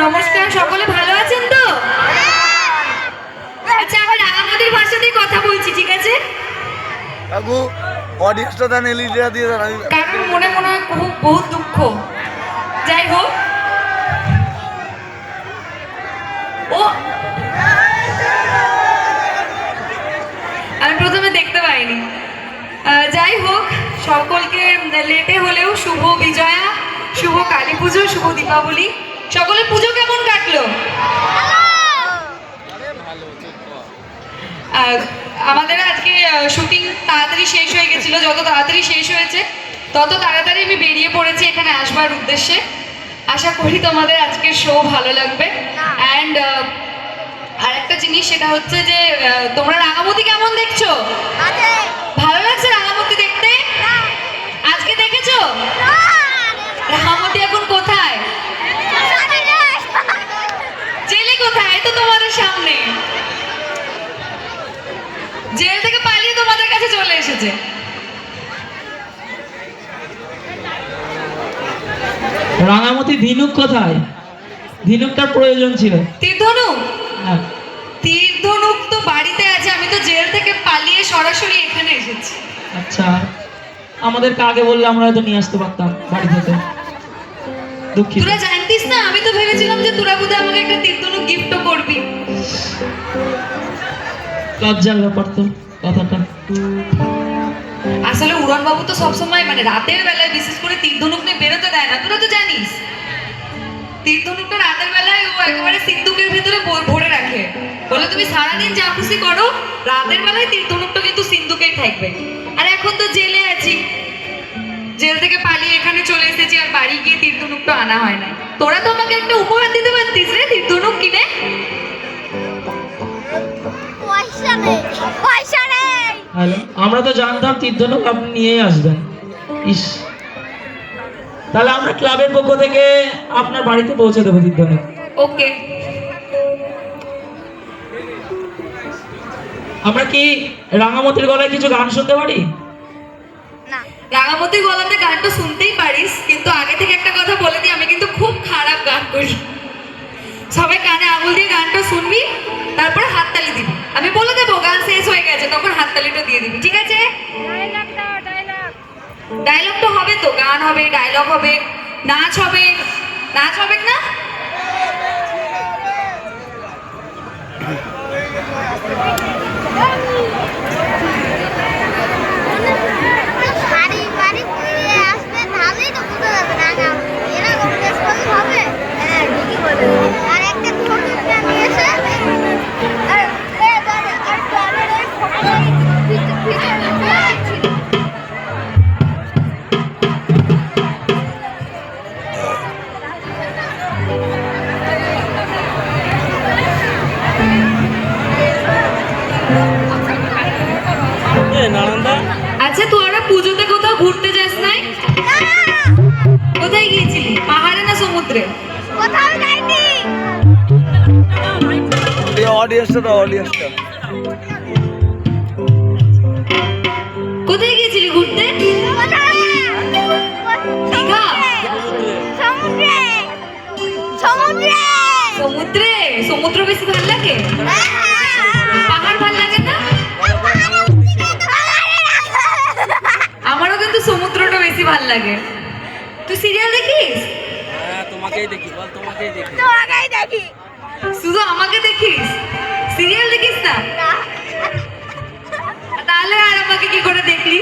নমস্কার, সকলে ভালো আছেন তো? আচ্ছা, আমি রাঙামাটির ভাষাতেই কথা বলছি, ঠিক আছে? কাকু অডিয়েন্সটা দেন, এলিটা দিয়ে দেন। কারণ মনে মনে হয় খুব বহুত দুঃখ। যাই হোক, ও আমি প্রথমে দেখতে পাইনি। যাই হোক, সকলকে লেটে হলেও শুভ বিজয়া, শুভ কালী পুজো, শুভ দীপাবলি। সকলের পুজো কেমন কাটলো? আমাদের আজকে শুটিং তাড়াতাড়ি শেষ হয়ে গেছিল। যত তাড়াতাড়ি শেষ হয়েছে তত তাড়াতাড়ি আমি বেরিয়ে পড়েছি এখানে আসবার উদ্দেশ্যে। আশা করি তোমাদের আজকের শো ভালো লাগবে। অ্যান্ড আরেকটা জিনিস, সেটা হচ্ছে যে তোমরা রাঙামতি কেমন দেখছো? ভালো লাগছে রাঙামতি দেখতে? আজকে দেখেছো? রাঙামতি এখন কোথায়? জেলে কোথায়? তো তোমাদের সামনে জেল থেকে পালিয়ে তোমাদের কাছে চলে এসেছে। রাঙামতি ধিনুক কোথায়? ধিনুকটার প্রয়োজন ছিল। তীরধনুক? হ্যাঁ, তীরধনুক তো বাড়িতে আছে, আমি তো জেল থেকে পালিয়ে সরাসরি এখানে এসেছি। আচ্ছা, আমাদেরকে আগে বললে আমরা হয়তো নিয়ে আসতে পারতাম বাড়ি থেকে। দুঃখিত। তোরা জানতিস না? আমি তো ভেবেছিলাম যে তোরা বোধহয় আমাকে একটা তীরধনুক গিফটও করবি। লজ্জার ব্যাপার তো কথাটা। আসলে উড়ন বাবু তো সবসময় মানে রাতের বেলায় বিশেষ করে তীরধনুক নিয়ে বেরোতে দেয় না, তোরা তো জানিস। তীরধনুকটা রাতের বেলায় ও একেবারে সিন্দুকের ভিতরে ভরে রাখে, বলে তুমি সারাদিন যা খুশি করো, রাতের বেলায় তীরধনুকটা কিন্তু সিন্দুকেই থাকবে। আর এখন তো জেলে আছি, জেল থেকে পালিয়ে এখানে চলে এসেছি, আর বাড়ি গিয়ে তীরধনুকটা আনা হয় না। তোরা তো আমাকে একটা উপহার দিতে পারতিস রে, তীরধনুক কিনে। হ্যালো, আমরা তো জানতাম তীরধনুক আপনি নিয়ে আসবেন। ইস, তাহলে আমরা ক্লাবের পক্ষ থেকে আপনার বাড়িতে পৌঁছে দেবো তীরধনুক। ওকে। আমরা কি রাঙামতির গলায় কিছু গান শুনতে পারি? রাঙামতির গলাতে গানটা শুনতেই পারিস, কিন্তু আগে থেকে একটা কথা বলে দিই, আমি কিন্তু খুব খারাপ গান করি। সবাই কানে আঙুল দিয়ে গানটা শুনবি, তারপরে হাততালি দিবি। আমি বলে দেবো গান শেষ হয়ে গেছে, তখন হাততালিটা দিয়ে দিবি, ঠিক আছে? ডায়লগ তো হবে, তো গান হবে, ডায়লগ হবে, নাচ হবে। নাচ হবে না? আচ্ছা, তোরা পুজোতে কোথাও ঘুরতে যাস নাই? কোথায় গিয়েছিলি? পাহাড়ে না সমুদ্রে? অডিয়েন্সটা কোথায় গিয়েছিলি ঘুরতে? দীঘা? সমুদ্রে? সমুদ্র বেশি ভালো লাগে? পাহাড় ভালো লাগে না? আমারও কিন্তু সমুদ্রটা বেশি ভালো লাগে। তুই সিরিয়াল দেখিস? তোমাকেই দেখি, বল তোমাকেই দেখি। শুধু আমাকে দেখিস? সিরিয়াল দেখিস না? তাহলে আর আমাকে কি করে দেখলি?